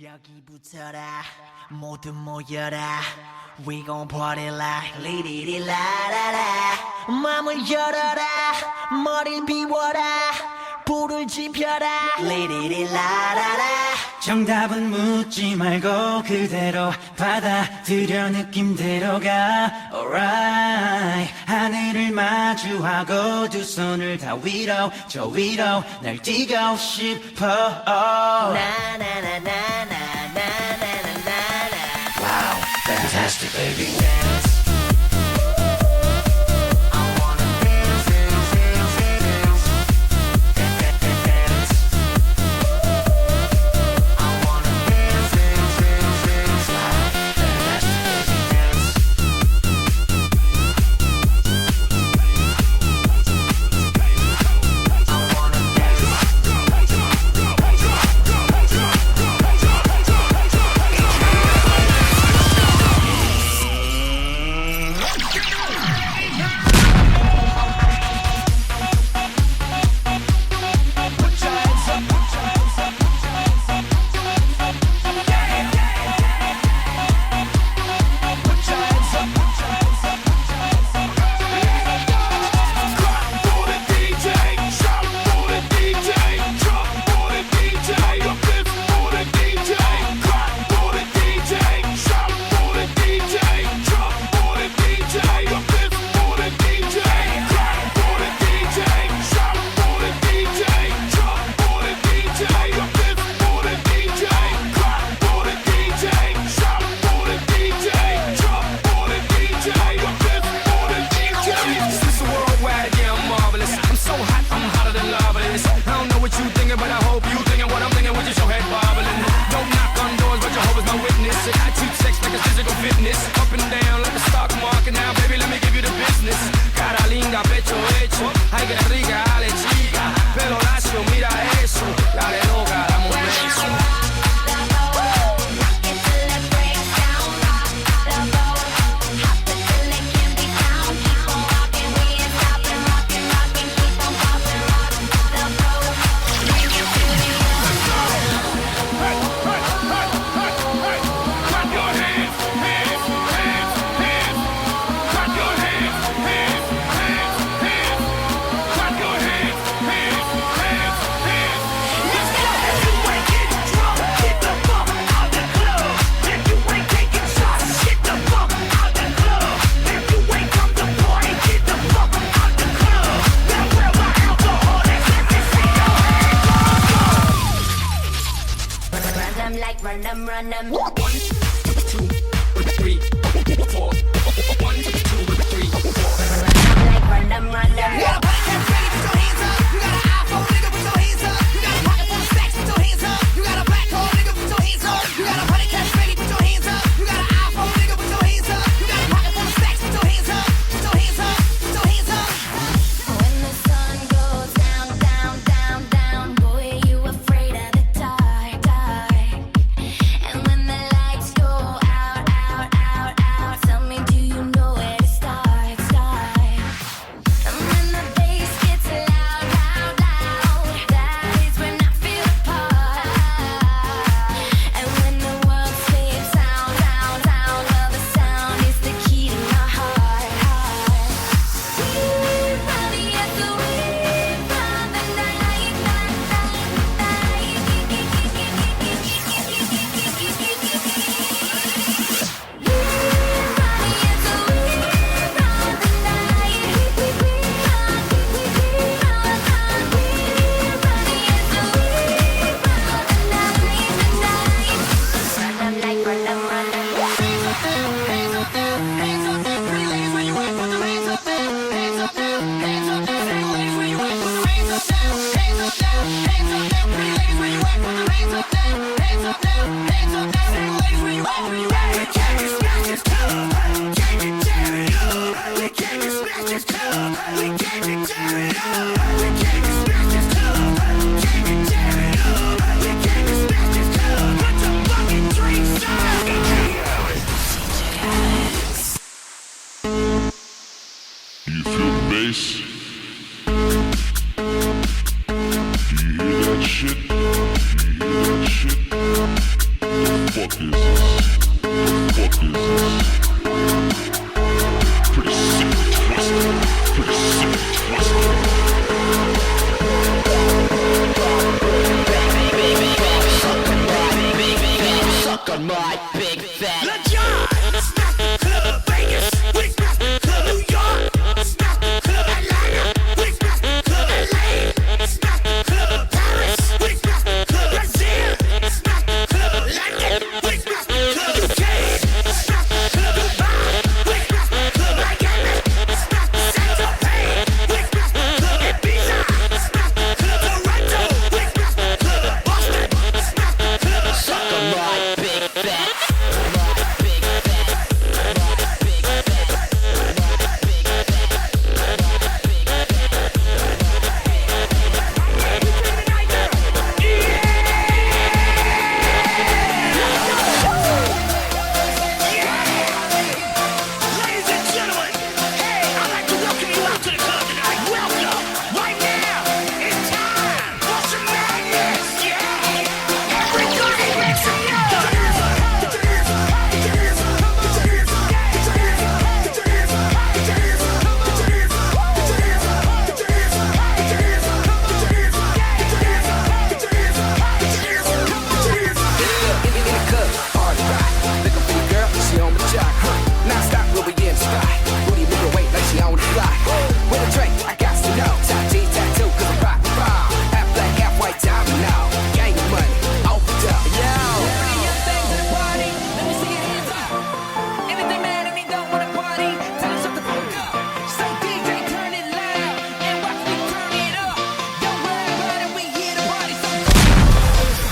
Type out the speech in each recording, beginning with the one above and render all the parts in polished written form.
여기 붙어라 모두 모여라 We gon' party like 리리리라라라 맘을 열어라 머리를 비워라 불을 지펴라 리리리라라라 정답은 묻지 말고 그대로 받아들여 느낌대로 가 Alright 하늘을 마주하고 두 손을 다 위로 저 위로 날 뛰고 싶어 나나나나나나나나나나 Wow, fantastic baby Run them, run them. 1, 2, 3, 4. 1, 2, 3, 4. Like run them, run them. You got a podcast ready, put your hands up. You got an iPhone, nigga, put your hands up. You got a pocket full of stacks, put your hands up. You got a black hole, nigga, put your hands up. You got a podcast ready, put your hands up. You got an iPhone, nigga, put your hands up. You got a pocket full of stacks, put your hands up. Put your hands up, put your hands up. When the sun goes down, down, down, down, boy, you afraid of the dark, dark. And when the lights go out, out, out, out, tell me, do you know where to start, start? And when the bass gets loud, loud, loud, that is when I feel the part. And when the world fades down, down, down, well, the sound is the key to my heart, heart. We're running at the wind from the night, night, night, Run them like run them, run them. Hands up there, hands up there, hands up there. Pretty ladies, where you at? Put them hands up there, hands up there, hands up there. Single ladies, where you at? Put them hands up there, hands up there, hands up there. Pretty ladies, where you at? Put them hands up there, hands up there, hands up there. Single ladies, where you at? Where you at? We came to smash this club, came to tear it up. We came to smash this club, we came to tear it up. We came to smash this club, came to tear it up. We came to smash this club. Put your fucking drinks up. You feel the bass? Do you hear that shit? Do you hear that shit? right, big fat. La John, smash the club Vegas, we smash the club New York, smash the club Atlanta, we smash the club LA, smash the club Paris, we smash the club Brazil, smash the club London, we smash the club UK, smash the club Dubai, we smash the club Miami, smash the Saint-Tropez, we smash the club Ibiza, smash the club Toronto, we smash the club Boston, smash the club Suck 'em right, big fat. Right, big fat. Right, big fat. Right, big fat. Right, big Ladies and gentlemen, hey, I'd like to welcome you out to the club tonight. Welcome. Right now, it's time for some madness. Yeah. Everybody make some noise.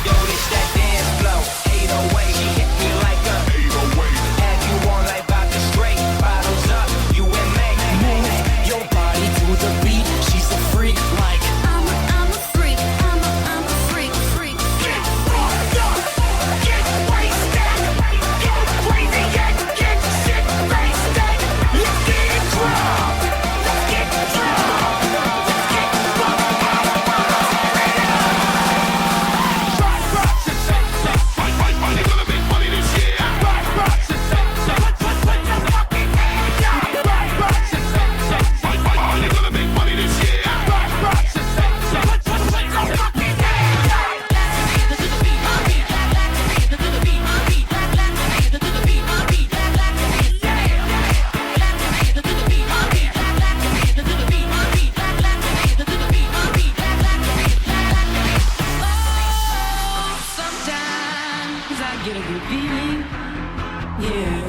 Yo, this that dance flow, 808. She hit me like a 808. And you on like vodka straight, bottles up, you and me. Move your body to the beat. She's a freak like. I'm a freak. I'm a freak, freak, freak. Get wasted. Go crazy and get shit wasted. Let's get drunk. Let's get drunk. Let's get Sometimes I get a good feeling, yeah.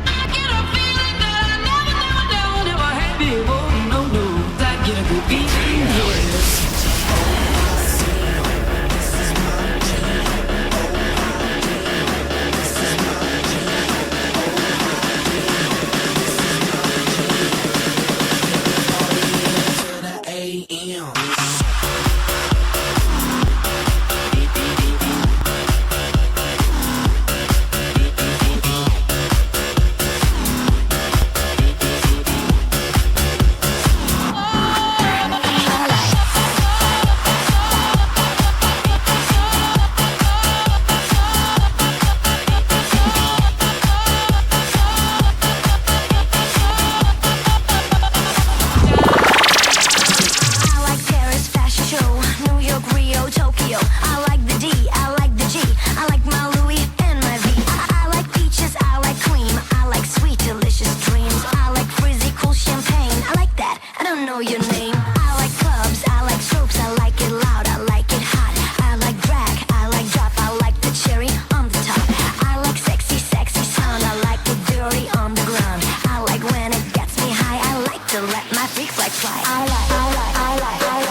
I get a feeling that I never had before. No, I get a good feeling, yeah. I like Paris fashion show, New York, Rio, Tokyo. I like the D, I like the G, I like my Louis and my V. I like peaches, I like cream, I like sweet, delicious dreams. I like frizzy, cool champagne. I like that. I don't know your name. I like clubs, I like strokes, I like it loud, I like it hot. I like drag, I like drop, I like the cherry on the top. I like sexy, sexy sound, I like it dirty on the ground. I like when it gets me high, I like to let my freak flag fly. I like